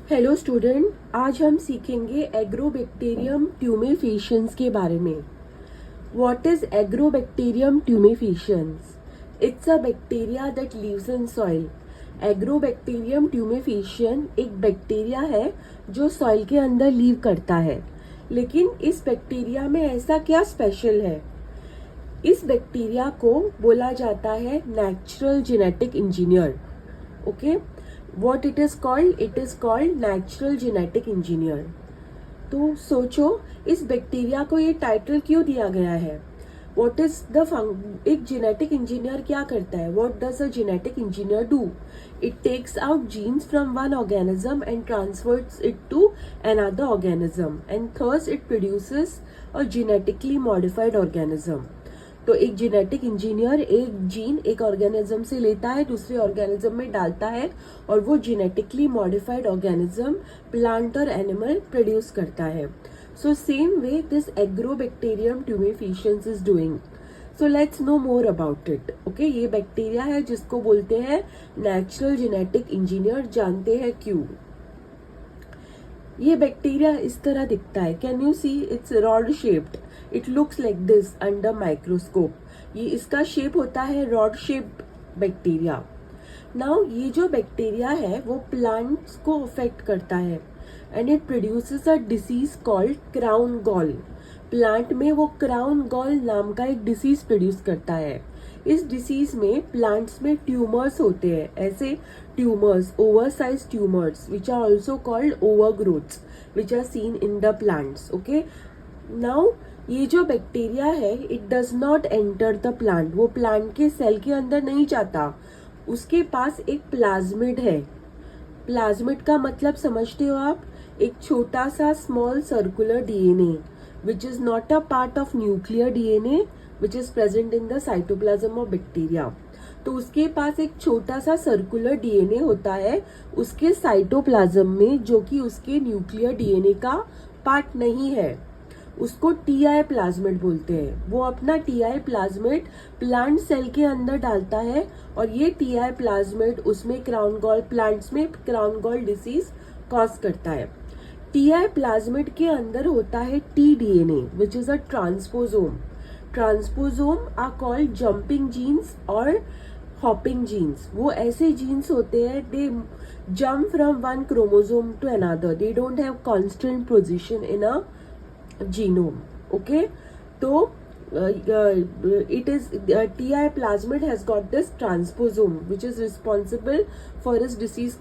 Hello student, आज हम सीखेंगे एग्रोबैक्टीरियम ट्यूमेफिशियंस के बारे में। What is Agrobacterium tumefaciens? It's a bacteria that lives in soil. Agrobacterium tumefaciens एक बैक्टीरिया है जो सॉइल के अंदर लीव करता है। लेकिन इस बैक्टीरिया में ऐसा क्या स्पेशल है? इस बैक्टीरिया को बोला जाता है natural genetic engineer. Okay, what it is called? It is called natural genetic engineer। तो सोचो, इस बैक्टीरिया को ये टाइटल क्यों दिया गया है? What is the एक जेनेटिक इंजीनियर क्या करता है? What does a genetic engineer do? It takes out genes from one organism and transfers it to another organism, and thus it produces a genetically modified organism। तो एक genetic engineer एक gene एक organism से लेता है, दूसरे organism में डालता है, और वो जेनेटिकली मॉडिफाइड ऑर्गेनिज्म प्लांट और एनिमल प्रोड्यूस करता है। So same way this Agrobacterium tumefaciens is doing. So let's know more about it. Okay, ये बैक्टीरिया है जिसको बोलते हैं नेचुरल जेनेटिक इंजीनियर। जानते हैं क्यों? ये बैक्टीरिया इस तरह दिखता है। Can you see? It's rod shaped. It looks like this under microscope. ये इसका शेप होता है रॉड शेप्ड बैक्टीरिया। नाउ ये जो बैक्टीरिया है वो प्लांट्स को अफेक्ट करता है, and it produces a disease called crown gall. Plant में वो क्राउन गॉल नाम का एक डिसीज प्रोड्यूस करता है। इस डिसीज में प्लांट्स में ट्यूमर्स होते हैं। ऐसे tumours, oversize tumours which are also called overgrowths, which are seen in the plants. Okay, now ये जो बैक्टीरिया है it does not enter the plant. वो प्लांट के सेल के अंदर नहीं जाता। उसके पास एक प्लाज्मिड है। प्लाज्मिड का मतलब समझते हो आप? एक छोटा सा small circular DNA which is not a part of nuclear DNA which is present in the cytoplasm of bacteria. तो उसके पास एक छोटा सा सर्कुलर डीएनए होता है उसके साइटोप्लाज्म में, जो कि उसके न्यूक्लियर डीएनए का पार्ट नहीं है। उसको टीआई प्लाज्मिड बोलते हैं। वो अपना टीआई प्लाज्मिड प्लांट सेल के अंदर डालता है, और ये टीआई प्लाज्मिड उसमें क्राउन गॉल, प्लांट्स में क्राउन गॉल डिसीज कॉज करता है। टीआई प्लाज्मिड के अंदर होता है T DNA which is a transposome. Transposome are called jumping genes और हॉपिंग जीन्स। वो ऐसे जीन्स होते हैं, they jump from one chromosome to another. They don't have constant position in a genome। okay, so it is TI plasmid has got this transposome which is responsible for this disease